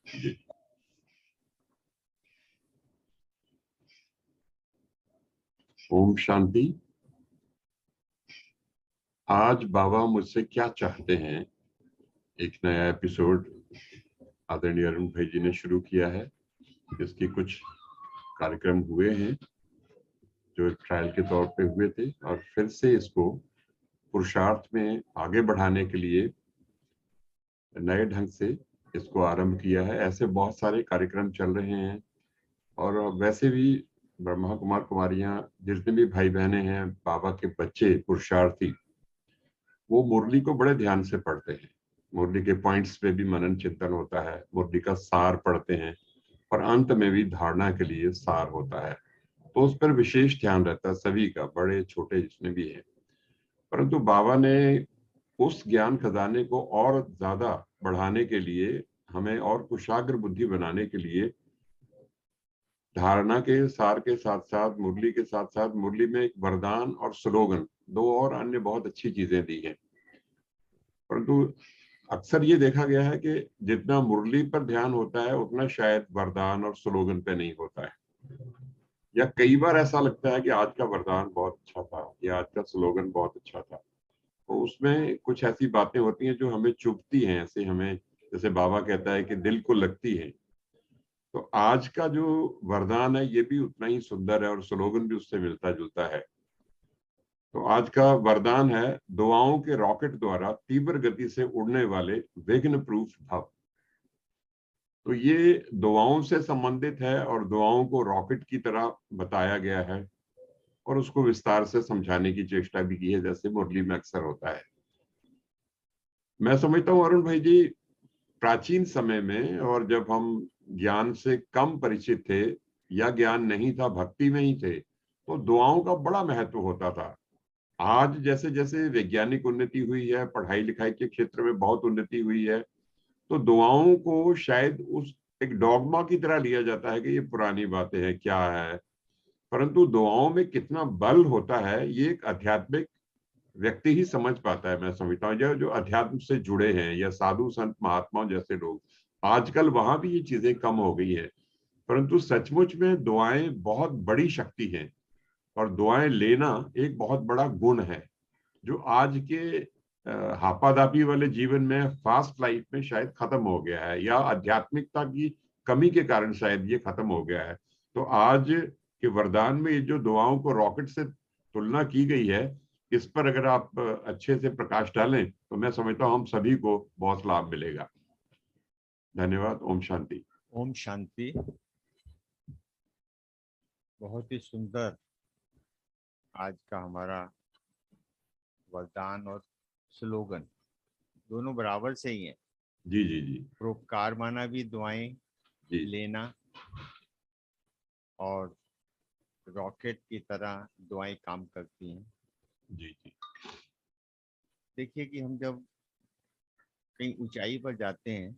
जी। ओम शांति। आज बाबा मुझसे क्या चाहते हैं, एक नया एपिसोड आदरणीय अरुण भाई जी ने शुरू किया है। इसके कुछ कार्यक्रम हुए हैं जो ट्रायल के तौर पे हुए थे, और फिर से इसको पुरुषार्थ में आगे बढ़ाने के लिए नए ढंग से इसको आरंभ किया है। ऐसे बहुत सारे कार्यक्रम चल रहे हैं, और वैसे भी ब्रह्मा कुमार कुमारियां जितने भी भाई बहने हैं, बाबा के बच्चे पुरुषार्थी, वो मुरली को बड़े ध्यान से पढ़ते हैं। मुरली के पॉइंट्स पे भी मनन चिंतन होता है, मुरली का सार पढ़ते हैं, और अंत में भी धारणा के लिए सार होता है। तो उस पर विशेष ध्यान रहता है सभी का, बड़े छोटे जितने भी हैं। परंतु बाबा ने उस ज्ञान खजाने को और ज्यादा बढ़ाने के लिए, हमें और कुशाग्र बुद्धि बनाने के लिए, धारणा के सार के साथ साथ, मुरली के साथ साथ, मुरली में एक वरदान और स्लोगन, दो और अन्य बहुत अच्छी चीजें दी हैं। परंतु अक्सर ये देखा गया है कि जितना मुरली पर ध्यान होता है उतना शायद वरदान और स्लोगन पे नहीं होता है। या कई बार ऐसा लगता है कि आज का वरदान बहुत अच्छा था या आज का स्लोगन बहुत अच्छा था, तो उसमें कुछ ऐसी बातें होती हैं जो हमें चुभती हैं, ऐसे हमें, जैसे बाबा कहता है कि दिल को लगती है। तो आज का जो वरदान है ये भी उतना ही सुंदर है, और स्लोगन भी उससे मिलता जुलता है। तो आज का वरदान है, दुआओं के रॉकेट द्वारा तीव्र गति से उड़ने वाले विघ्न प्रूफ भव। तो ये दुआओं से संबंधित है, और दुआओं को रॉकेट की तरह बताया गया है, और उसको विस्तार से समझाने की चेष्टा भी की है, जैसे मुरली में अक्सर होता है। मैं समझता हूँ अरुण भाई जी, प्राचीन समय में, और जब हम ज्ञान से कम परिचित थे या ज्ञान नहीं था, भक्ति में ही थे, तो दुआओं का बड़ा महत्व होता था। आज जैसे जैसे वैज्ञानिक उन्नति हुई है, पढ़ाई लिखाई के क्षेत्र में बहुत उन्नति हुई है, तो दुआओं को शायद उस एक डॉगमा की तरह लिया जाता है कि ये पुरानी बातें हैं, क्या है। परंतु दुआओं में कितना बल होता है ये एक आध्यात्मिक व्यक्ति ही समझ पाता है। मैं समझता हूँ जो जो अध्यात्म से जुड़े हैं, या साधु संत महात्माओं जैसे लोग, आजकल वहां भी ये चीजें कम हो गई है। परंतु सचमुच में दुआएं बहुत बड़ी शक्ति हैं, और दुआएं लेना एक बहुत बड़ा गुण है, जो आज के हापादापी वाले जीवन में, फास्ट लाइफ में शायद खत्म हो गया है, या आध्यात्मिकता की कमी के कारण शायद ये खत्म हो गया है। तो आज के वरदान में ये जो दुआओं को रॉकेट से तुलना की गई है, इस पर अगर आप अच्छे से प्रकाश डालें तो मैं समझता हूँ हम सभी को बहुत लाभ मिलेगा। धन्यवाद। ओम शांति। ओम शांति। बहुत ही सुंदर आज का हमारा वरदान और स्लोगन दोनों बराबर से ही है। जी जी जी। परोपकार माना भी दुआएं जी लेना, और रॉकेट की तरह दुआएं काम करती हैं। जी जी। देखिए कि हम जब कहीं ऊंचाई पर जाते हैं,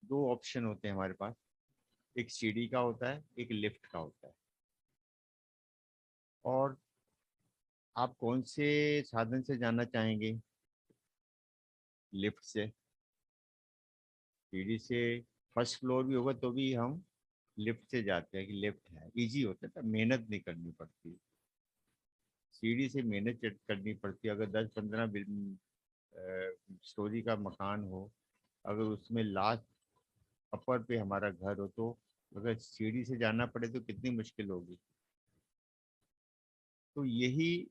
दो ऑप्शन होते हैं हमारे पास। एक सीढ़ी का होता है, एक लिफ्ट का होता है। और आप कौन से साधन से जाना चाहेंगे? लिफ्ट से। सीढ़ी से फर्स्ट फ्लोर भी होगा तो भी हम लिफ्ट से जाते हैं कि लिफ्ट है, इजी होता है, तो मेहनत नहीं करनी पड़ती। सीढ़ी से मेहनत करनी पड़ती है। अगर 10-15 स्टोरी का मकान हो, अगर उसमें लास्ट अपर पे हमारा घर हो, तो अगर सीढ़ी से जाना पड़े तो कितनी मुश्किल होगी। तो यही,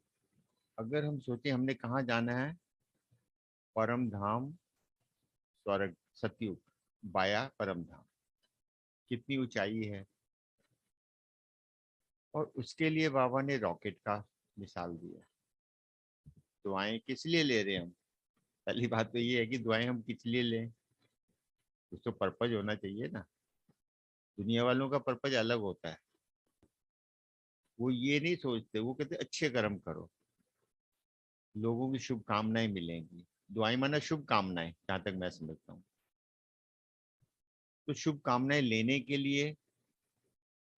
अगर हम सोचें हमने कहाँ जाना है, परम धाम, स्वर्ग, सतयुग, बाया परम धाम, कितनी ऊंचाई है। और उसके लिए बाबा ने रॉकेट का मिसाल दिया। दुआएं किस लिए ले रहे हैं हम? पहली बात तो ये है कि दुआएं हम किस लिए लें, कुछ तो पर्पज होना चाहिए ना। दुनिया वालों का पर्पज अलग होता है। वो ये नहीं सोचते, वो कहते अच्छे कर्म करो, लोगों की शुभकामनाएं मिलेंगी। दुआएं माना शुभकामनाएं, जहां तक मैं समझता हूँ। तो शुभकामनाएं लेने के लिए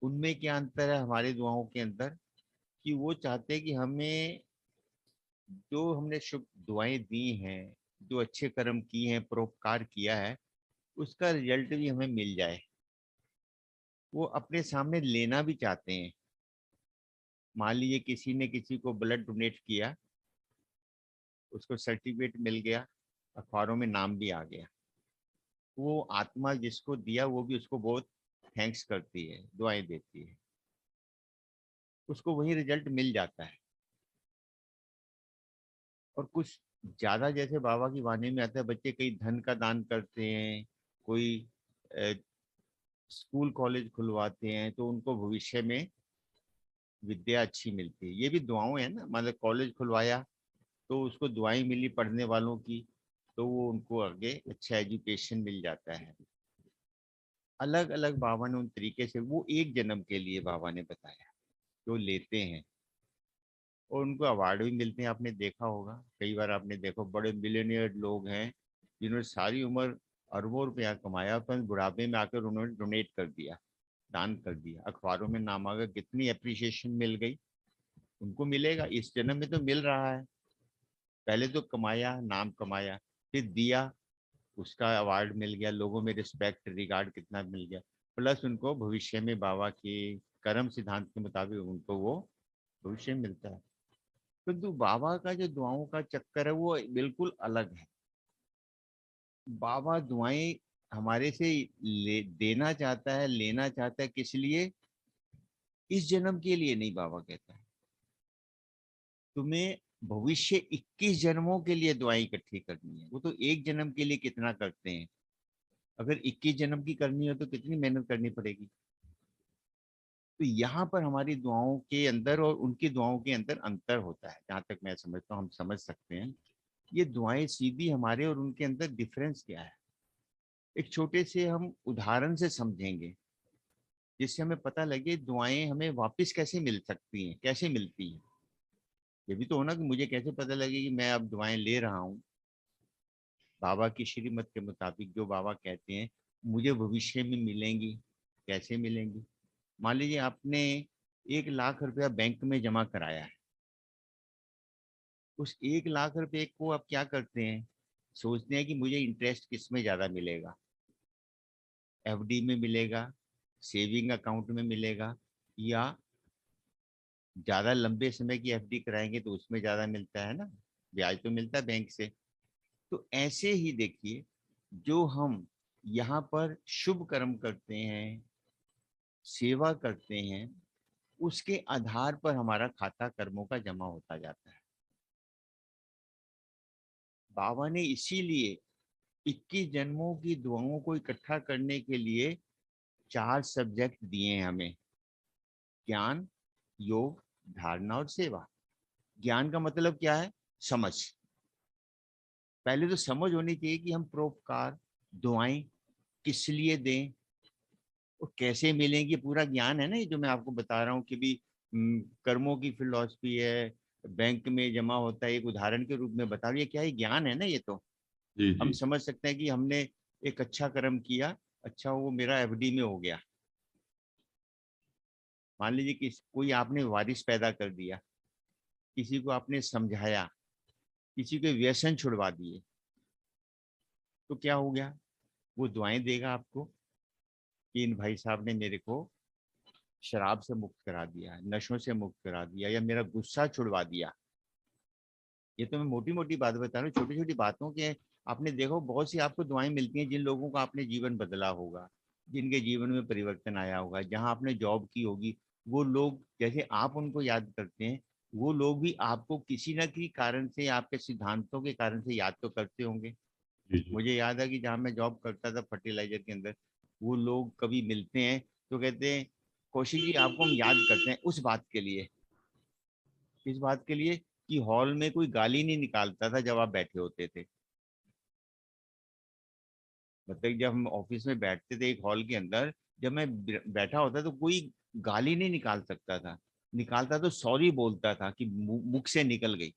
उनमें क्या अंतर है हमारी दुआओं के अंदर, कि वो चाहते हैं कि हमें जो हमने शुभ दुआएं दी हैं, जो अच्छे कर्म किए हैं, परोपकार किया है, उसका रिजल्ट भी हमें मिल जाए। वो अपने सामने लेना भी चाहते हैं। मान लीजिए किसी ने किसी को ब्लड डोनेट किया, उसको सर्टिफिकेट मिल गया, अखबारों में नाम भी आ गया, वो आत्मा जिसको दिया वो भी उसको बहुत थैंक्स करती है, दुआएं देती है, उसको वही रिजल्ट मिल जाता है। और कुछ ज्यादा जैसे बाबा की वाणी में आता है, बच्चे कई धन का दान करते हैं, कोई अ, स्कूल कॉलेज खुलवाते हैं, तो उनको भविष्य में विद्या अच्छी मिलती है। ये भी दुआओं है ना, मतलब कॉलेज खुलवाया तो उसको दुआएं मिली पढ़ने वालों की, तो वो उनको आगे अच्छा एजुकेशन मिल जाता है। अलग अलग बाबा ने उन तरीके से, वो एक जन्म के लिए बाबा ने बताया, जो लेते हैं और उनको अवार्ड भी मिलते हैं। आपने देखा होगा, कई बार आपने देखो बड़े मिलियनियर लोग हैं जिन्होंने सारी उम्र अरबों रुपया कमाया, पर बुढ़ापे में आकर उन्होंने डोनेट कर दिया, दान कर दिया, अखबारों में नाम आ गया, कितनी अप्रिसिएशन मिल गई। उनको मिलेगा, इस जन्म में तो मिल रहा है। पहले तो कमाया, नाम कमाया, फिर दिया, उसका अवार्ड मिल गया, लोगों में रिस्पेक्ट रिगार्ड कितना मिल गया, प्लस उनको भविष्य में बाबा के कर्म सिद्धांत के मुताबिक उनको वो भविष्य में मिलता है। किंतु बाबा का जो दुआओं का चक्कर है वो बिल्कुल अलग है। बाबा दुआएं हमारे से देना चाहता है, लेना चाहता है, किस लिए? इस जन्म के लिए नहीं, बाबा कहता है तुम्हें भविष्य 21 जन्मों के लिए दुआएं इकट्ठी करनी है। वो तो एक जन्म के लिए कितना करते हैं, अगर 21 जन्म की करनी हो तो कितनी मेहनत करनी पड़ेगी। तो यहाँ पर हमारी दुआओं के अंदर और उनकी दुआओं के अंदर अंतर होता है, जहां तक मैं समझता हूँ, हम समझ सकते हैं ये दुआएं सीधी हमारे और उनके अंदर डिफरेंस क्या है। एक छोटे से हम उदाहरण से समझेंगे, जिससे हमें पता लगे दुआएं हमें वापस कैसे मिल सकती हैं, कैसे मिलती हैं। ये भी तो होना कि मुझे कैसे पता लगे कि मैं अब दुआएं ले रहा हूँ बाबा की श्रीमत के मुताबिक, जो बाबा कहते हैं मुझे भविष्य में मिलेंगी, कैसे मिलेंगी। मान लीजिए आपने 1 लाख रुपया बैंक में जमा कराया है, उस 1 लाख रुपए को आप क्या करते हैं, सोचते हैं कि मुझे इंटरेस्ट किस में ज्यादा मिलेगा, एफडी में मिलेगा, सेविंग अकाउंट में मिलेगा, या ज्यादा लंबे समय की एफडी कराएंगे तो उसमें ज्यादा मिलता है ना, ब्याज तो मिलता है बैंक से। तो ऐसे ही देखिए, जो हम यहाँ पर शुभ कर्म करते हैं, सेवा करते हैं, उसके आधार पर हमारा खाता कर्मों का जमा होता जाता है। बाबा ने इसीलिए 21 जन्मों की दुआओं को इकट्ठा करने के लिए 4 सब्जेक्ट दिए हैं हमें: ज्ञान, योग, धारणा और सेवा। ज्ञान का मतलब क्या है? समझ। पहले तो समझ होनी चाहिए कि हम परोपकार, दुआएं किस लिए दें और कैसे मिलेंगी, पूरा ज्ञान है ना ये जो मैं आपको बता रहा हूँ कि भी कर्मों की फिलॉसफी है, बैंक में जमा होता है, एक उदाहरण के रूप में बता रही है, क्या ये ज्ञान है ना। ये तो जी हम जी। समझ सकते हैं कि हमने एक अच्छा कर्म किया, अच्छा वो मेरा एफडी में हो गया। मान लीजिए कि कोई आपने वारिस पैदा कर दिया, किसी को आपने समझाया, किसी के व्यसन छुड़वा दिए, तो क्या हो गया? वो दुआएं देगा आपको कि इन भाई साहब ने मेरे को शराब से मुक्त करा दिया, नशों से मुक्त करा दिया, या मेरा गुस्सा छुड़वा दिया। ये तो मैं मोटी मोटी बात बता रहा हूँ, छोटी छोटी बातों के आपने देखो बहुत सी आपको दुआएं मिलती हैं, जिन लोगों का आपने जीवन बदला होगा, जिनके जीवन में परिवर्तन आया होगा, जहां आपने जॉब की होगी, वो लोग जैसे आप उनको याद करते हैं, वो लोग भी आपको किसी न किसी कारण से, आपके सिद्धांतों के कारण से याद तो करते होंगे। जी जी। मुझे याद है कि जहाँ मैं जॉब करता था फर्टिलाइजर के अंदर, वो लोग कभी मिलते हैं तो कहते हैं कौशिक जी आपको हम याद करते हैं उस बात के लिए, इस बात के लिए कि हॉल में कोई गाली नहीं निकालता था जब आप बैठे होते थे। मतलब जब हम ऑफिस में बैठते थे एक हॉल के अंदर, जब मैं बैठा होता तो कोई गाली नहीं निकाल सकता था, निकालता तो सॉरी बोलता था कि मुख से निकल गई।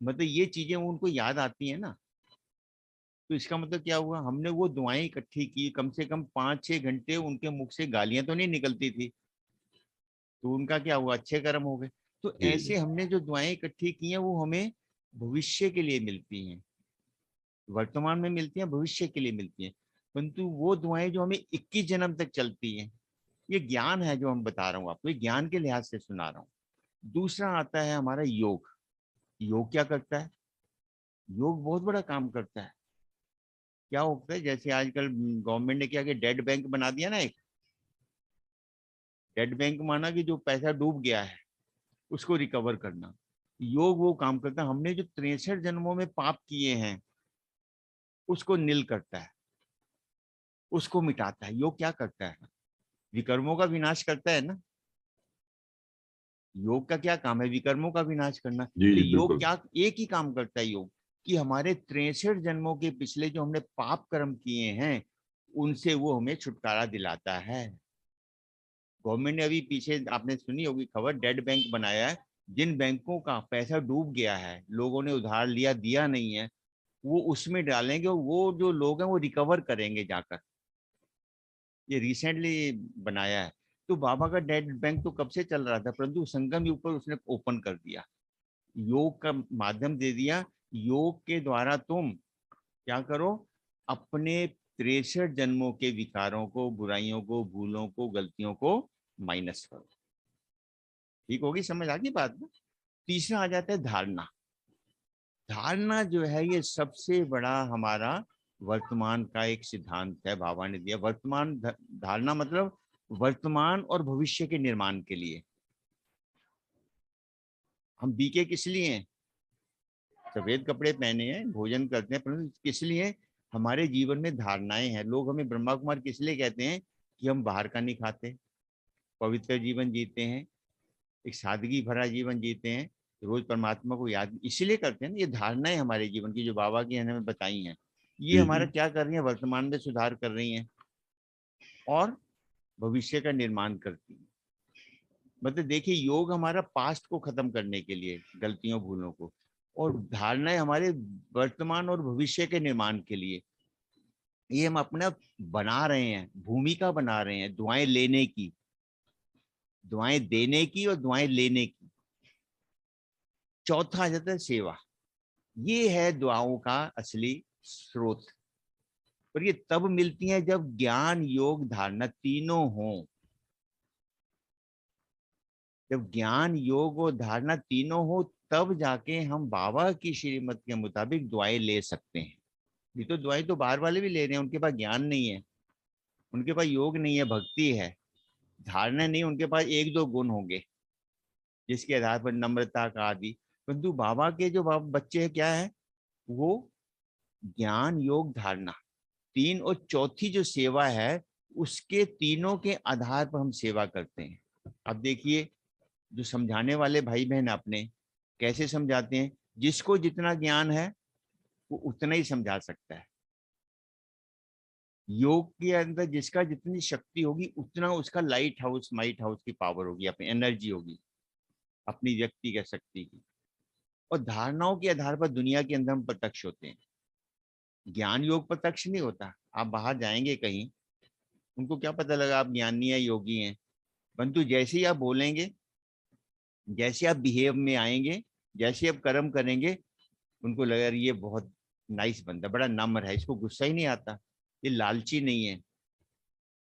मतलब ये चीजें उनको याद आती है ना। तो इसका मतलब क्या हुआ, हमने वो दुआएं इकट्ठी की, कम से कम 5-6 घंटे उनके मुख से गालियां तो नहीं निकलती थी, तो उनका क्या हुआ, अच्छे कर्म हो गए। तो जी ऐसे जी। हमने जो दुआएं इकट्ठी की हैं वो हमें भविष्य के लिए मिलती हैं, वर्तमान में मिलती हैं, भविष्य के लिए मिलती हैं। परंतु वो दुआएं जो हमें 21 जन्म तक चलती हैं, ये ज्ञान है जो हम बता रहा हूँ आपको, ये ज्ञान के लिहाज से सुना रहा हूँ। दूसरा आता है हमारा योग। योग क्या करता है? योग बहुत बड़ा काम करता है। क्या होता है, जैसे आजकल गवर्नमेंट ने क्या किया, डेड बैंक बना दिया ना एक। डेड बैंक माना कि जो पैसा डूब गया है उसको रिकवर करना। योग वो काम करता है। हमने जो 63 जन्मों में पाप किए हैं उसको नील करता है, उसको मिटाता है। योग क्या करता है? विकर्मों का विनाश करता है ना। योग का क्या काम है? विकर्मों का विनाश करना। जी तो जी योग बिल्कुल। क्या, एक ही काम करता है योग, कि हमारे 63 जन्मों के पिछले जो हमने पाप कर्म किए हैं उनसे वो हमें छुटकारा दिलाता है। गवर्नमेंट ने अभी पीछे आपने सुनी होगी खबर, डेड बैंक बनाया है। जिन बैंकों का पैसा डूब गया है, लोगों ने उधार लिया, दिया नहीं है, वो उसमें डालेंगे और वो जो लोग हैं वो रिकवर करेंगे जाकर। ये रिसेंटली बनाया है। तो बाबा का डेड बैंक तो कब से चल रहा था, परंतु संगम युग पर उसने ओपन कर दिया, योग का माध्यम दे दिया। योग के द्वारा तुम क्या करो, अपने 63 जन्मों के विकारों को, बुराइयों को, भूलों को, गलतियों को माइनस करो। ठीक होगी, समझ आ गई बात में? तीसरा आ जाता है धारणा। धारणा जो है ये सबसे बड़ा हमारा वर्तमान का एक सिद्धांत है, बाबा ने दिया। वर्तमान धारणा मतलब वर्तमान और भविष्य के निर्माण के लिए। हम बीके किस लिए हैं? सफेद कपड़े पहने हैं, भोजन करते हैं, परंतु किस लिए? हमारे जीवन में धारणाएं हैं। लोग हमें ब्रह्मा कुमार किस लिए कहते हैं? कि हम बाहर का नहीं खाते, पवित्र जीवन जीते हैं, एक सादगी भरा जीवन जीते हैं, रोज परमात्मा को याद इसलिए करते हैं ना। ये धारणाएं हमारे जीवन की जो बाबा की हमें बताई हैं, ये जी हमारा जी क्या कर रही है, वर्तमान में सुधार कर रही हैं और भविष्य का निर्माण करती है। मतलब देखिए, योग हमारा पास्ट को खत्म करने के लिए, गलतियों भूलों को, और धारणाएं हमारे वर्तमान और भविष्य के निर्माण के लिए। ये हम अपना बना रहे हैं, भूमिका बना रहे हैं दुआएं लेने की, दुआएं देने की और दुआएं लेने की। चौथा आ जाता है सेवा। ये है दुआओं का असली स्रोत। और ये तब मिलती है जब ज्ञान योग धारणा तीनों हों। जब ज्ञान योग और धारणा तीनों हो, तब जाके हम बाबा की श्रीमत के मुताबिक दुआएं ले सकते हैं। ये तो दुआएं तो बाहर वाले भी ले रहे हैं, उनके पास ज्ञान नहीं है, उनके पास योग नहीं है, भक्ति है, धारणा नहीं, उनके पास एक दो गुण होंगे जिसके आधार पर नम्रता का आदि। परंतु बाबा के जो बच्चे हैं क्या है, वो ज्ञान योग धारणा तीन, और चौथी जो सेवा है उसके तीनों के आधार पर हम सेवा करते हैं। अब देखिए, जो समझाने वाले भाई बहन अपने कैसे समझाते हैं, जिसको जितना ज्ञान है वो उतना ही समझा सकता है। योग के अंदर जिसका जितनी शक्ति होगी उतना उसका लाइट हाउस माइट हाउस की पावर होगी, अपनी एनर्जी होगी, अपनी व्यक्ति की शक्ति की। और धारणाओं के आधार पर दुनिया के अंदर हम प्रत्यक्ष होते हैं। ज्ञान योग प्रत्यक्ष नहीं होता। आप बाहर जाएंगे कहीं, उनको क्या पता लगा आप ज्ञानी है, योगी हैं, परंतु जैसे ही आप बोलेंगे, जैसे आप बिहेव में आएंगे, जैसे आप कर्म करेंगे, उनको लगा यार ये बहुत नाइस बंदा, बड़ा नम्र है, इसको गुस्सा ही नहीं आता, ये लालची नहीं है।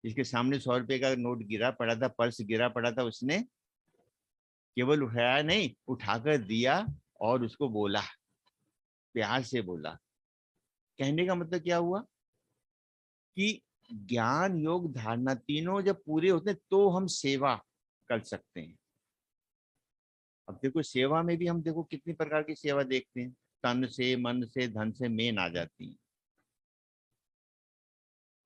इसके सामने 100 रुपए का नोट गिरा पड़ा था, पर्स गिरा पड़ा था, उसने केवल उठाया नहीं, उठाकर दिया और उसको बोला, प्यार से बोला। कहने का मतलब क्या हुआ कि ज्ञान योग धारणा तीनों जब पूरे होते हैं तो हम सेवा कर सकते हैं। अब देखो, सेवा में भी हम देखो कितनी प्रकार की सेवा देखते हैं, तन से, मन से, धन से मेन आ जाती है।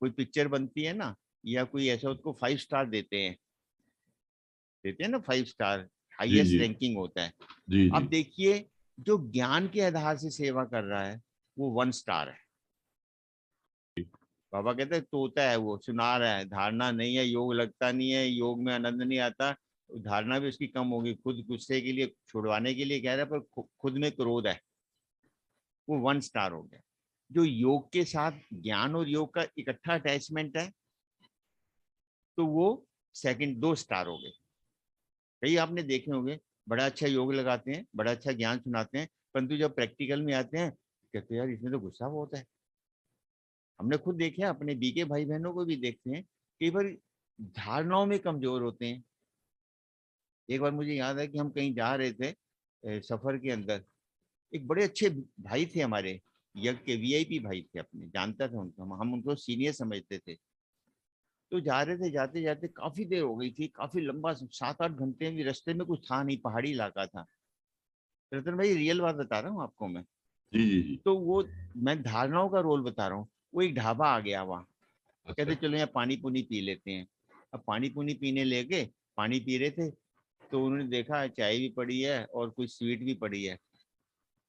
कोई पिक्चर बनती है ना, या कोई ऐसा, उसको 5 स्टार देते हैं ना, 5 स्टार जी हाईएस्ट जी रैंकिंग होता है। जी जी अब देखिए, जो ज्ञान के आधार से सेवा कर रहा है वो 1 स्टार है। बाबा कहते हैं तोता है, वो सुना रहा है, धारणा नहीं है, योग लगता नहीं है, योग में आनंद नहीं आता, तो धारणा भी उसकी कम होगी, खुद गुस्से के लिए छुड़वाने के लिए कह रहा है, पर खुद में क्रोध है, वो 1 स्टार हो गया। जो योग के साथ ज्ञान और योग का इकट्ठा अटैचमेंट है, तो वो सेकंड 2 स्टार हो गए। कई आपने देखे होंगे, बड़ा अच्छा योग लगाते हैं, बड़ा अच्छा ज्ञान सुनाते हैं, परंतु जब प्रैक्टिकल में आते हैं कहते हैं यार इसमें तो गुस्सा बहुत है, हमने खुद देखा, अपने बीके भाई बहनों को भी देखते हैं, कई बार धारणाओं में कमजोर होते हैं। एक बार मुझे याद है कि हम कहीं जा रहे थे सफर के अंदर, एक बड़े अच्छे भाई थे हमारे, यज्ञ के वीआईपी भाई थे, अपने जानता था उनको, हम उनको सीनियर समझते थे। तो जा रहे थे, जाते जाते काफी देर हो गई थी, काफी लंबा 7-8 घंटे भी रास्ते में कुछ था नहीं, पहाड़ी इलाका था। रतन भाई रियल बात बता रहा हूँ आपको मैं। जी जी जी। तो वो, मैं धारणाओं का रोल बता रहा हूँ। वो एक ढाबा आ गया वहाँ, अच्छा। कहते चलो यहाँ पानी पुनी पी लेते हैं। अब पानी पुनी पीने लेके पानी पी रहे थे, तो उन्होंने देखा चाय भी पड़ी है और कुछ स्वीट भी पड़ी है।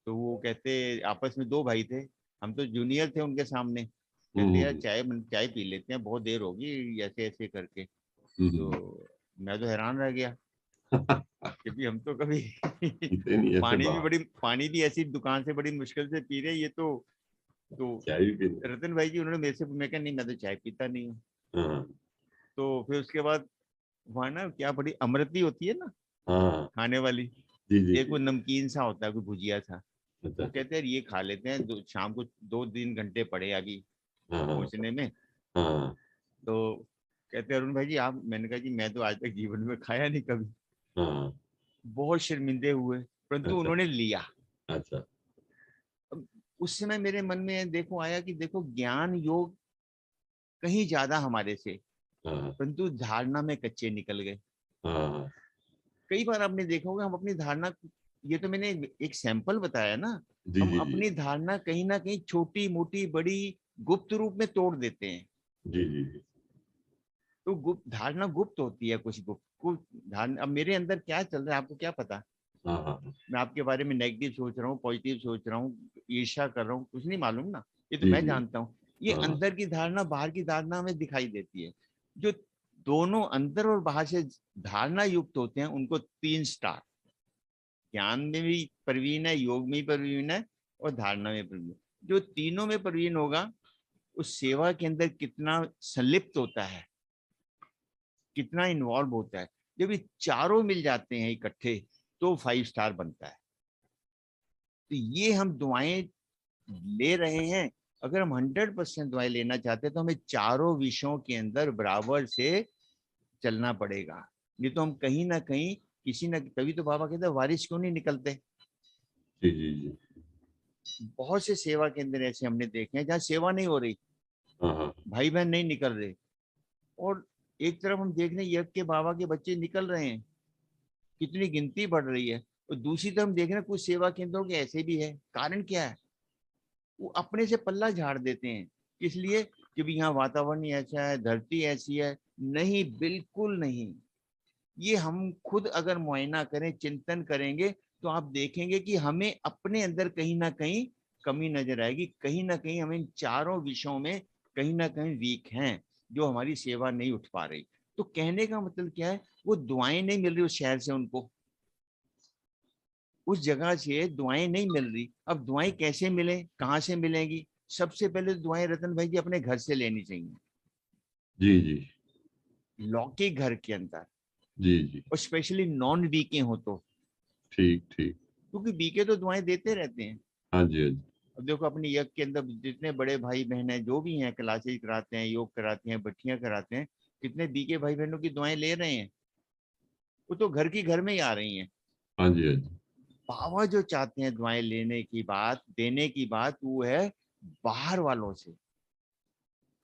तो वो कहते, आपस में दो भाई थे, हम तो जूनियर थे उनके सामने, कहते यार हम्म चाय चाय पी लेते हैं, बहुत देर होगी, ऐसे ऐसे करके। हम्म। तो मैं तो हैरान रह गया, क्योंकि हम तो कभी पीते नहीं ऐसे बाहर। पानी भी ऐसी दुकान से बड़ी मुश्किल से पी रहे, ये तो चाय भी पीते। रतन भाई जी उन्होंने मेरे से, मैं कहा नहीं मैं तो चाय पीता नहीं हूँ। हाँ तो फिर उसके बाद वहाँ ना क्या बड़ी अमृति होती है ना, हाँ। खाने वाली, जी जी एक वो जी। नमकीन सा होता है, कोई भुजिया था। अच्छा वो अच्छा। कहते हैं ये खा लेते हैं, शाम को 2-3 घंटे पड़े अभी हाँ हाँ पहुंचने में। हाँ तो कहते हैं अरुण भाई जी आप, मैंने कहा जी मैं तो आज तक जीवन में खाया नहीं कभी। हाँ। बहुत शर्मिंदे हुए, परंतु अच्छा उन्होंने लिया। अच्छा। अब उस समय मेरे मन में देखो आया कि देखो ज्ञान योग कहीं ज्यादा हमारे से, हाँ परंतु धारणा में कच्चे निकल गए। हाँ। कई बार आपने देखा होगा हम अपनी धारणा, ये तो मैंने एक सैंपल बताया ना, जी हम जी जी अपनी धारणा कहीं ना कहीं छोटी मोटी बड़ी गुप्त रूप में तोड़ देते हैं। जी जी जी। तो गुप्त धारणा गुप्त होती है, कुछ धारणा, अब मेरे अंदर क्या चल रहा है आपको क्या पता। हाँ हाँ। मैं आपके बारे में नेगेटिव सोच रहा हूँ, पॉजिटिव सोच रहा हूँ, ईर्ष्या कर रहा हूँ, कुछ नहीं मालूम ना, ये तो जी मैं जी। जानता हूँ। ये हाँ। अंदर की धारणा बाहर की धारणा में दिखाई देती है। जो दोनों अंदर और बाहर से धारणा युक्त होते हैं उनको 3 स्टार, ज्ञान में भी प्रवीण है, योग में भी प्रवीण है, और धारणा में प्रवीण है। जो तीनों में प्रवीण होगा, उस सेवा के अंदर कितना संलिप्त होता है, कितना इन्वॉल्व होता है, जब ये चारों मिल जाते हैं इकट्ठे, तो 5 स्टार बनता है। तो ये हम दुआएं ले रहे हैं। अगर हम 100% दवाई लेना चाहते हैं तो हमें चारों विषयों के अंदर बराबर से चलना पड़ेगा। नहीं तो हम कहीं ना कहीं किसी ना, तभी तो बाबा कहते हैं वारिस क्यों नहीं निकलते। जी जी जी। बहुत से सेवा के अंदर ऐसे हमने देखे हैं जहाँ सेवा नहीं हो रही, हाँ हाँ। भाई बहन नहीं निकल रहे, और एक तरफ हम देख रहे हैं यज्ञ के बाबा के बच्चे निकल रहे हैं, कितनी गिनती बढ़ रही है, और दूसरी तरफ हम देख रहे हैं कुछ सेवा केंद्रों के ऐसे भी है। कारण क्या है, वो अपने से पल्ला झाड़ देते हैं, इसलिए कि भी यहाँ वातावरण ही ऐसा है, धरती ऐसी है। नहीं, बिल्कुल नहीं। ये हम खुद अगर मुआयना करें, चिंतन करेंगे, तो आप देखेंगे कि हमें अपने अंदर कहीं ना कहीं कमी नजर आएगी, कहीं ना कहीं हम इन चारों विषयों में कहीं ना कहीं वीक हैं, जो हमारी सेवा नहीं उठ पा रही। तो कहने का मतलब क्या है, वो दुआएं नहीं मिल रही उस शहर से उनको, उस जगह से दुआएं नहीं मिल रही। अब दुआएं कैसे मिले, कहाँ से मिलेंगी। सबसे पहले दुआएं रतन भाई जी अपने घर से लेनी चाहिए, जी जी लौकिक घर के अंदर, जी जी। और स्पेशली नॉन बीके हो तो, ठीक ठीक। क्योंकि बीके तो दुआएं देते रहते हैं। हाँ जी हाँ जी। अब देखो अपनी यज्ञ के अंदर जितने बड़े भाई बहन हैं, जो भी हैं, क्लासेज कराते हैं, योग कराते हैं, भट्टियां कराते हैं, कितने बीके भाई बहनों की दुआएं ले रहे हैं, वो तो घर की घर में ही आ रही हैं। हाँ जी हाँ जी। बाबा जो चाहते हैं दुआएं लेने की बात, देने की बात, वो है बाहर वालों से।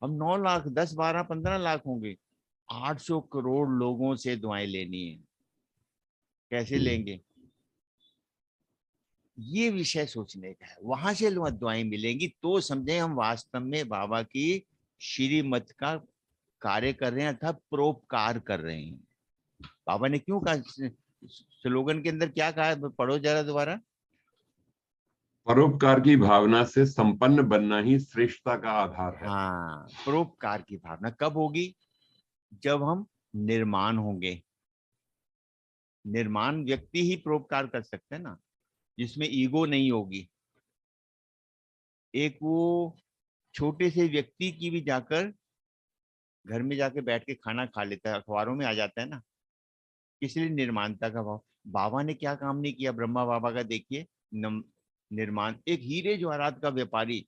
हम 9 लाख, 10, 12, 15 लाख होंगे, 800 करोड़ लोगों से दुआएं लेनी है, कैसे हम्म। लेंगे। ये विषय सोचने का है, वहां से दुआएं मिलेंगी तो समझे हम वास्तव में बाबा की श्रीमत का कार्य कर रहे हैं, अर्थात परोपकार कर रहे हैं। बाबा ने क्यों कहा, स्लोगन के अंदर क्या कहा है, पढ़ो जरा दोबारा। परोपकार की भावना से संपन्न बनना ही श्रेष्ठता का आधार है। हाँ, परोपकार की भावना कब होगी, जब हम निर्माण होंगे। निर्माण व्यक्ति ही परोपकार कर सकते हैं ना, जिसमें ईगो नहीं होगी। एक वो छोटे से व्यक्ति की भी जाकर घर में जाके बैठ के खाना खा लेता है, अखबारों में आ जाता है ना, इसलिए निर्माणता का भाव। बाबा ने क्या काम नहीं किया, ब्रह्मा बाबा का देखिए, निर्माण। एक हीरे जवाहरात का व्यापारी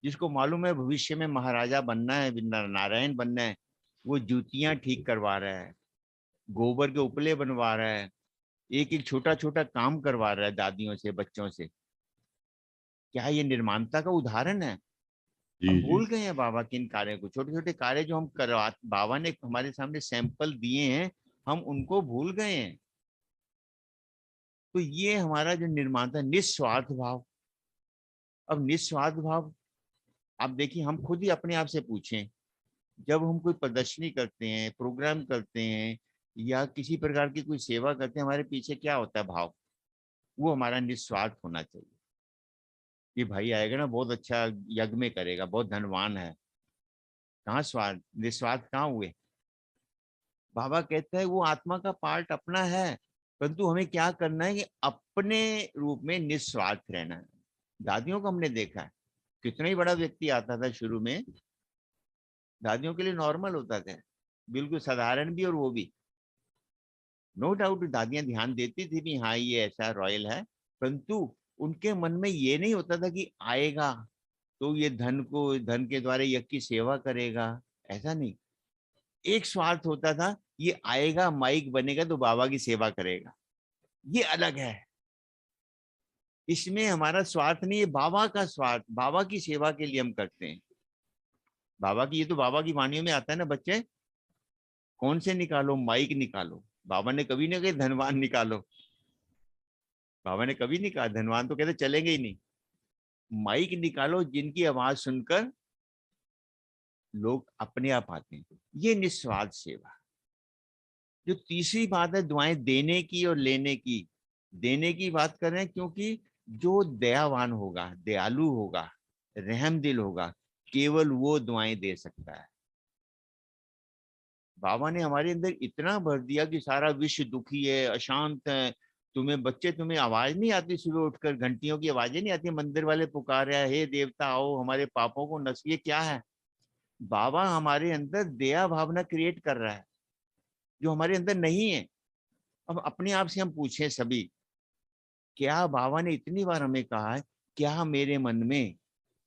जिसको मालूम है भविष्य में महाराजा बनना है, नारायण बनना है, वो जूतियां ठीक करवा रहा है, गोबर के उपले बनवा रहा है, एक एक छोटा छोटा काम करवा रहा है दादियों से, बच्चों से। क्या ये निर्माणता का उदाहरण है? हम जी जी। भूल गए हैं बाबा के इन कार्यों को, छोटे छोटे कार्य जो हम करवा, बाबा ने हमारे सामने सैंपल दिए हैं, हम उनको भूल गए हैं। तो ये हमारा जो निर्माता, निस्वार्थ भाव। अब निस्वार्थ भाव, आप देखिए, हम खुद ही अपने आप से पूछें, जब हम कोई प्रदर्शनी करते हैं, प्रोग्राम करते हैं, या किसी प्रकार की कोई सेवा करते हैं, हमारे पीछे क्या होता है भाव? वो हमारा निस्वार्थ होना चाहिए। ये भाई आएगा ना, बहुत अच्छा यज्ञ में करेगा, बहुत धनवान है। कहाँ स्वार्थ, निस्वार्थ कहाँ हुए? बाबा कहते हैं वो आत्मा का पार्ट अपना है, परंतु हमें क्या करना है कि अपने रूप में निस्वार्थ रहना है। दादियों को हमने देखा है, कितना ही बड़ा व्यक्ति आता था शुरू में, दादियों के लिए नॉर्मल होता था, बिल्कुल साधारण भी और वो भी। नो डाउट दादियां ध्यान देती थी भी हाँ ये ऐसा रॉयल है, परंतु उनके मन में ये नहीं होता था कि आएगा तो ये धन के द्वारा यज्ञ की सेवा करेगा, ऐसा नहीं। एक स्वार्थ होता था, ये आएगा माइक बनेगा तो बाबा की सेवा करेगा, ये अलग है। इसमें हमारा स्वार्थ नहीं है, बाबा का स्वार्थ, बाबा की सेवा के लिए हम करते हैं। बाबा की, ये तो बाबा की वाणियों में आता है ना, बच्चे कौन से निकालो, माइक निकालो। बाबा ने कभी नहीं कहा धनवान निकालो, बाबा ने कभी नहीं कहा धनवान तो कहते चलेंगे ही नहीं। माइक निकालो जिनकी आवाज सुनकर लोग अपने आप आते हैं, ये निस्वार्थ सेवा। जो तीसरी बात है दुआएं देने की और लेने की। देने की बात कर रहे हैं क्योंकि जो दयावान होगा, दयालु होगा, रहमदिल होगा, केवल वो दुआएं दे सकता है। बाबा ने हमारे अंदर इतना भर दिया कि सारा विश्व दुखी है, अशांत है। तुम्हें बच्चे, तुम्हें आवाज नहीं आती सुबह उठकर, घंटियों की आवाजें नहीं आती, मंदिर वाले पुकार रहे हैं हे देवता आओ हमारे पापों को नस, ये क्या है? बाबा हमारे अंदर दया भावना क्रिएट कर रहा है जो हमारे अंदर नहीं है। अब अपने आप से हम पूछें सभी, क्या बाबा ने इतनी बार हमें कहा है, क्या मेरे मन में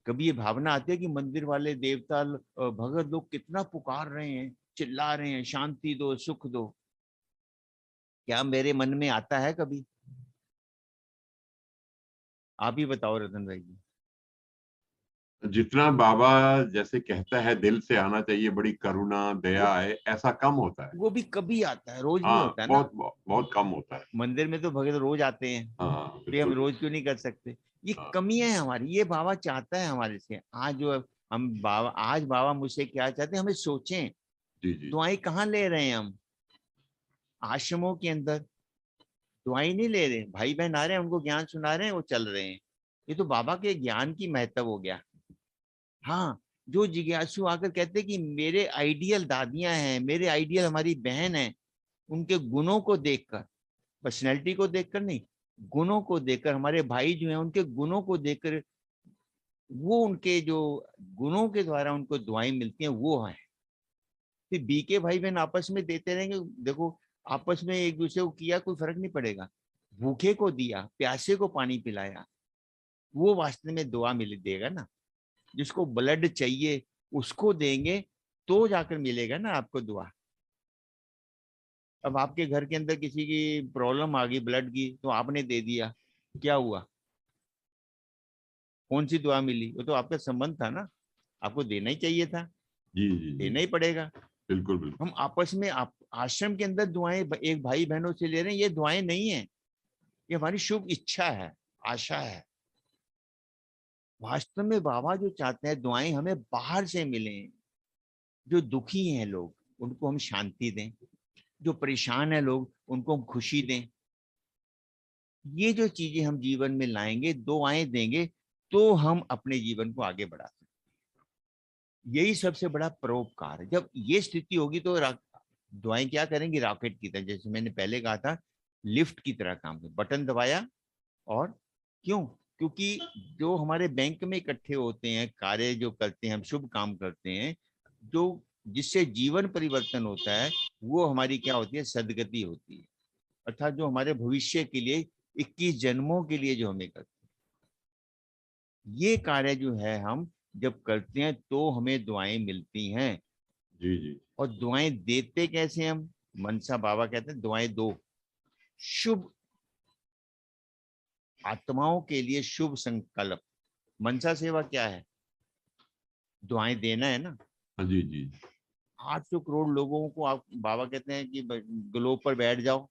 कभी ये भावना आती है कि मंदिर वाले देवता भगत लोग कितना पुकार रहे हैं, चिल्ला रहे हैं, शांति दो, सुख दो? क्या मेरे मन में आता है कभी? आप ही बताओ रतन भाई जी। जितना बाबा जैसे कहता है दिल से आना चाहिए, बड़ी करुणा वो दया है, ऐसा कम होता है। वो भी कभी आता है, रोज नहीं हाँ, होता है ना। बहुत बहुत बहुत कम होता है। मंदिर में तो भगत रोज आते हैं, हाँ तो ये हम बिल्कुल रोज बिल्कुल। क्यों नहीं कर सकते? ये हाँ कमियां है हमारी, ये बाबा चाहता है हमारे से। आज जो हम बाबा, आज बाबा मुझसे क्या चाहते हैं, हमें सोचें। जी जी। दुआएं कहाँ ले रहे हैं हम? आश्रमों के अंदर दुआई नहीं ले रहे, भाई बहन आ रहे हैं, उनको ज्ञान सुना रहे हैं, वो चल रहे हैं। ये तो बाबा के ज्ञान की महत्व हो गया। हाँ, जो जिज्ञासु आकर कहते हैं कि मेरे आइडियल दादियां हैं, मेरे आइडियल हमारी बहन है, उनके गुणों को देखकर, पर्सनैलिटी को देखकर नहीं, गुणों को देखकर, हमारे भाई जो हैं उनके गुणों को देखकर, वो उनके जो गुणों के द्वारा उनको दुआएं मिलती हैं वो है। फिर बीके भाई बहन आपस में देते रहेंगे, देखो आपस में एक दूसरे को किया, कोई फर्क नहीं पड़ेगा। भूखे को दिया, प्यासे को पानी पिलाया, वो वास्तव में दुआ मिल देगा ना। जिसको ब्लड चाहिए उसको देंगे तो जाकर मिलेगा ना आपको दुआ। अब आपके घर के अंदर किसी की प्रॉब्लम आ गई ब्लड की, तो आपने दे दिया, क्या हुआ? कौन सी दुआ मिली? वो तो आपका संबंध था ना, आपको देना ही चाहिए था, जी जी जी। देना ही पड़ेगा। बिल्कुल बिल्कुल। हम आपस में आश्रम के अंदर दुआएं एक भाई बहनों से ले रहे हैं, ये दुआएं नहीं है, ये हमारी शुभ इच्छा है, आशा है। वास्तव में बाबा जो चाहते हैं दुआएं हमें बाहर से मिले। जो दुखी हैं लोग उनको हम शांति दें, जो परेशान है लोग उनको हम खुशी दें। ये जो चीजें हम जीवन में लाएंगे, दुआएं देंगे, तो हम अपने जीवन को आगे बढ़ा सकते। यही सबसे बड़ा परोपकार है। जब ये स्थिति होगी तो दुआएं क्या करेंगी? रॉकेट की तरह, जैसे मैंने पहले कहा था, लिफ्ट की तरह काम कर, बटन दबाया और क्यों? क्योंकि जो हमारे बैंक में इकट्ठे होते हैं, कार्य जो करते हैं, हम शुभ काम करते हैं, जो जिससे जीवन परिवर्तन होता है, वो हमारी क्या होती है? सदगति होती है। अर्थात जो हमारे भविष्य के लिए 21 जन्मों के लिए जो हमें करते हैं, ये कार्य जो है हम जब करते हैं तो हमें दुआएं मिलती हैं। जी जी। और दुआएं देते कैसे हम? मनसा बाबा कहते हैं दुआएं दो, शुभ आत्माओं के लिए शुभ संकल्प। मनसा सेवा क्या है? दुआएं देना है ना। हाँ जी जी। 800 करोड़ लोगों को आप बाबा कहते हैं कि ग्लोब पर बैठ जाओ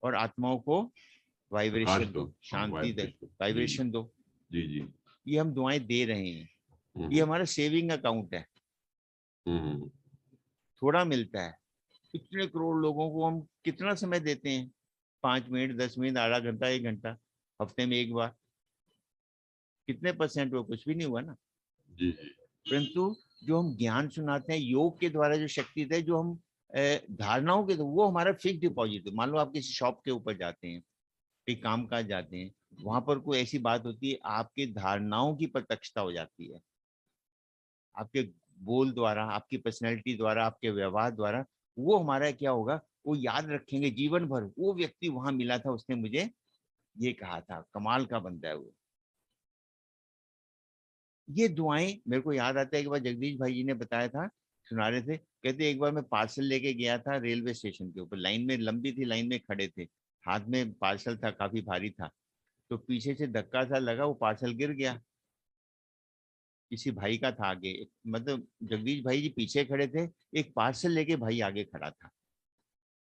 और आत्माओं को प्रकाश वाइब्रेशन दो। दो, हाँ, शांति दे, वाइब्रेशन। जी वाइब्रेशन दो। जी जी। ये हम दुआएं दे रहे हैं। ये हम्म हमारा सेविंग अकाउंट है। हम्म। थोड़ा मिलता है। इतने करोड़ लोगों को हम कितना समय देते हैं? 5 मिनट, 10 मिनट, आधा घंटा, 1 घंटा, हफ्ते में एक बार। कितने परसेंट हुआ? कुछ भी नहीं हुआ ना। जी जी। परंतु जो हम ज्ञान सुनाते हैं योग के द्वारा, जो शक्ति है, जो हम धारणाओं के, वो हमारा फिक्स डिपॉजिट है। मान लो आप किसी शॉप के ऊपर जाते हैं, कहीं काम काज जाते हैं, वहां पर कोई ऐसी बात होती है, आपकी धारणाओं की प्रत्यक्षता हो जाती है। आपके बोल द्वारा, आपकी पर्सनैलिटी द्वारा, आपके व्यवहार द्वारा, वो हमारा क्या होगा, वो याद रखेंगे जीवन भर। वो व्यक्ति वहां मिला था, उसने मुझे ये कहा था। कमाल का बंदा है वो। ये दुआएं मेरे को याद आता है, एक बार जगदीश भाई जी ने बताया था, सुना रहे थे, कहते एक बार मैं पार्सल लेके गया था रेलवे स्टेशन के ऊपर, लाइन में लंबी थी, लाइन में खड़े थे, हाथ में पार्सल था, काफी भारी था। तो पीछे से धक्का सा लगा, वो पार्सल गिर गया। किसी भाई का था आगे, मतलब जगदीश भाई जी पीछे खड़े थे, एक पार्सल लेके भाई आगे खड़ा था,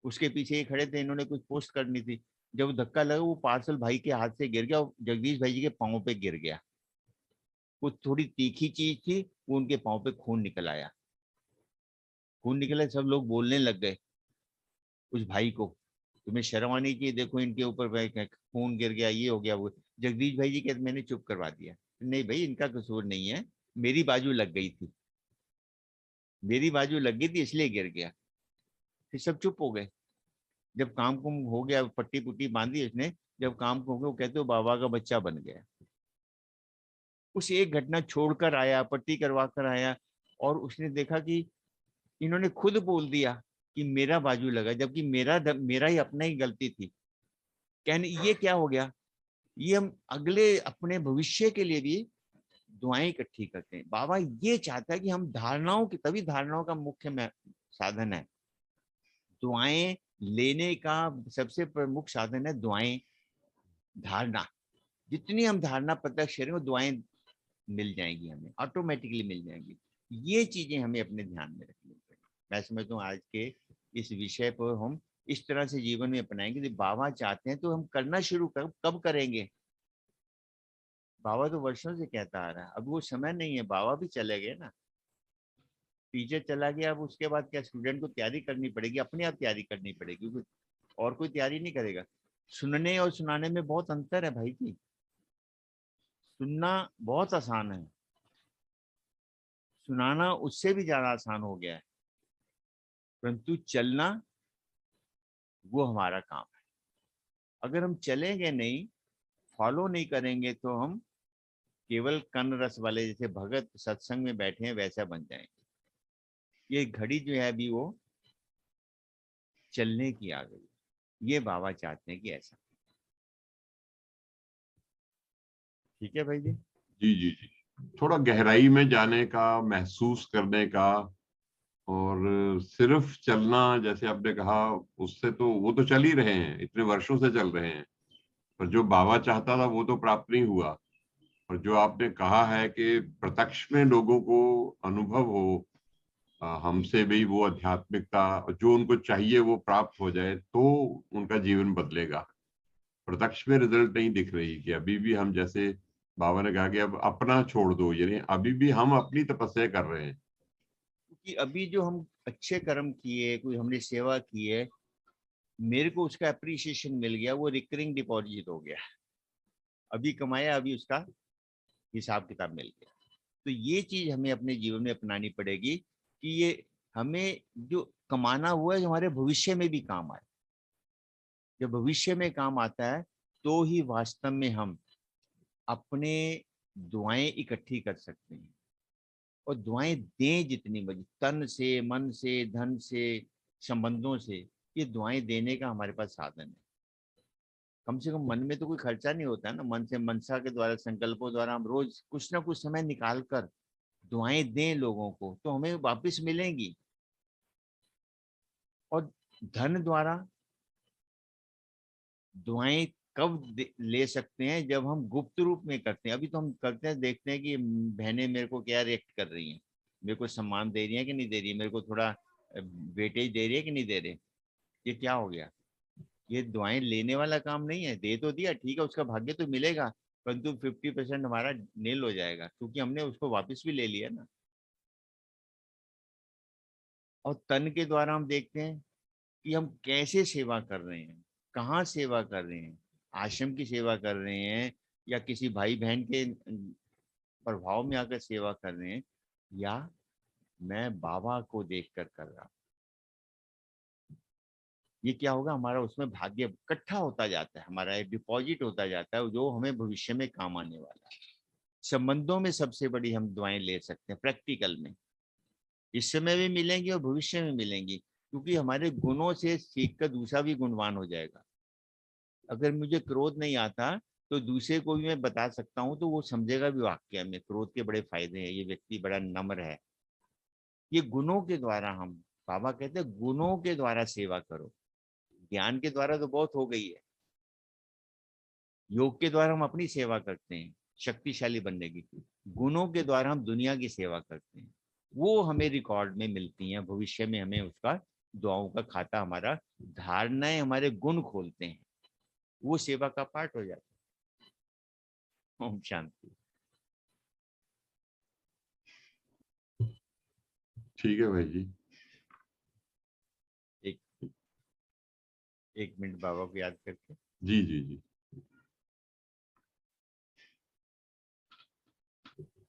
उसके पीछे ये खड़े थे, इन्होंने कुछ पोस्ट करनी थी। जब धक्का लगा, वो पार्सल भाई के हाथ से गिर गया और जगदीश भाई जी के पाँव पे गिर गया। वो थोड़ी तीखी चीज थी, वो उनके पाँव पे खून निकल आया। खून निकला, सब लोग बोलने लग गए उस भाई को, तुम्हें शर्म आनी चाहिए, देखो इनके ऊपर खून गिर गया, ये हो गया, वो। जगदीश भाई जी कहते मैंने चुप करवा दिया, नहीं भाई इनका कसूर नहीं है, मेरी बाजू लग गई थी, मेरी बाजू लग गई थी इसलिए गिर गया। फिर सब चुप हो गए। जब काम कुम हो गया, पट्टी पुट्टी बांधी उसने, जब काम कुम हो गया, वो कहते हो बाबा का बच्चा बन गया। उस एक घटना छोड़कर आया, पट्टी करवा कर आया, और उसने देखा कि इन्होंने खुद बोल दिया कि मेरा बाजू लगा, जबकि मेरा ही अपना ही गलती थी। कहने ये क्या हो गया? ये हम अगले अपने भविष्य के लिए भी दुआएं इकट्ठी करते हैं। बाबा ये चाहता है कि हम धारणाओं की, तभी धारणाओं का मुख्य साधन है दुआएं लेने का। सबसे प्रमुख साधन है दुआएं, धारणा। जितनी हम धारणा प्रत्यक्ष करेंगे, वो दुआएं मिल जाएंगी, हमें ऑटोमेटिकली मिल जाएंगी। ये चीजें हमें अपने ध्यान में रखनी पड़ेगी। मैं समझता हूँ आज के इस विषय पर हम इस तरह से जीवन में अपनाएंगे। यदि बाबा चाहते हैं तो हम करना शुरू कब करेंगे? बाबा तो वर्षों से कहता आ रहा है, अब वो समय नहीं है, बाबा भी चले गए ना, टीचर चला गया। अब उसके बाद क्या, स्टूडेंट को तैयारी करनी पड़ेगी, अपने आप तैयारी करनी पड़ेगी, क्योंकि और कोई तैयारी नहीं करेगा। सुनने और सुनाने में बहुत अंतर है भाई जी। सुनना बहुत आसान है, सुनाना उससे भी ज्यादा आसान हो गया है। परंतु चलना, वो हमारा काम है। अगर हम चलेंगे नहीं, फॉलो नहीं करेंगे, तो हम केवल कन रस वाले, जैसे भगत सत्संग में बैठे हैं, वैसा बन जाएंगे। ये घड़ी जो है अभी, वो चलने की आ गई। ये बाबा चाहते हैं कि ऐसा। ठीक है भाई जी। जी जी जी। थोड़ा गहराई में जाने का, महसूस करने का, और सिर्फ चलना जैसे आपने कहा, उससे तो वो तो चल ही रहे हैं, इतने वर्षों से चल रहे हैं। पर जो बाबा चाहता था वो तो प्राप्त नहीं हुआ। और जो आपने कहा है कि प्रत्यक्ष में लोगों को अनुभव हो, हमसे भी वो आध्यात्मिकता जो उनको चाहिए वो प्राप्त हो जाए, तो उनका जीवन बदलेगा। प्रत्यक्ष में रिजल्ट नहीं दिख रही कि अभी भी हम, जैसे बाबा ने कहा कि अब अपना छोड़ दो, यानी अभी भी हम अपनी तपस्या कर रहे हैं। क्योंकि अभी जो हम अच्छे कर्म किए, कोई हमने सेवा की है, मेरे को उसका अप्रिसिएशन मिल गया, वो रिकरिंग डिपॉजिट हो गया। अभी कमाया, अभी उसका हिसाब किताब मिल गया। तो ये चीज हमें अपने जीवन में अपनानी पड़ेगी कि ये हमें जो कमाना हुआ है, जो हमारे भविष्य में भी काम आए। जब भविष्य में काम आता है, तो ही वास्तव में हम अपने दुआएं इकट्ठी कर सकते हैं। और दुआएं दें जितनी मर्जी, तन से, मन से, धन से, संबंधों से, ये दुआएं देने का हमारे पास साधन है। कम से कम मन में तो कोई खर्चा नहीं होता ना, मन से मनसा के द्वारा संकल्पों द्वारा हम रोज कुछ ना कुछ समय निकाल कर दुआएं दें लोगों को, तो हमें वापस मिलेंगी। और धन द्वारा दुआएं कब ले सकते हैं, जब हम गुप्त रूप में करते हैं। अभी तो हम करते हैं, देखते हैं कि बहनें मेरे को क्या रिएक्ट कर रही हैं, मेरे को सम्मान दे रही है कि नहीं दे रही है, मेरे को थोड़ा वेटेज दे रही है कि नहीं दे रहे। ये क्या हो गया? ये दुआएं लेने वाला काम नहीं है। दे तो दिया, ठीक है, उसका भाग्य तो मिलेगा, परंतु 50% हमारा नील हो जाएगा, क्योंकि हमने उसको वापस भी ले लिया ना। और तन के द्वारा हम देखते हैं कि हम कैसे सेवा कर रहे हैं, कहाँ सेवा कर रहे हैं, आश्रम की सेवा कर रहे हैं, या किसी भाई बहन के प्रभाव में आकर सेवा कर रहे हैं, या मैं बाबा को देख कर रहा हूं। ये क्या होगा, हमारा उसमें भाग्य इकट्ठा होता जाता है, हमारा एक डिपॉजिट होता जाता है जो हमें भविष्य में काम आने वाला है। संबंधों में सबसे बड़ी हम दुआएं ले सकते हैं प्रैक्टिकल में, इस समय भी मिलेंगी और भविष्य में मिलेंगी, क्योंकि हमारे गुणों से सीख कर दूसरा भी गुणवान हो जाएगा। अगर मुझे क्रोध नहीं आता तो दूसरे को भी मैं बता सकता हूँ, तो वो समझेगा भी वाक्य में क्रोध के बड़े फायदे हैं, ये व्यक्ति बड़ा नम्र है। ये गुणों के द्वारा हम, बाबा कहते हैं गुणों के द्वारा सेवा करो। ज्ञान के द्वारा तो बहुत हो गई है, योग के द्वारा हम अपनी सेवा करते हैं शक्तिशाली बनने की, गुणों के द्वारा हम दुनिया की सेवा करते हैं, वो हमें रिकॉर्ड में मिलती हैं, भविष्य में हमें उसका दुआओं का खाता, हमारा धारणाएं हमारे गुण खोलते हैं, वो सेवा का पार्ट हो जाता है। ओम शांति। ठीक है भाई जी। एक 1 मिनट बाबा को याद करके। जी जी जी।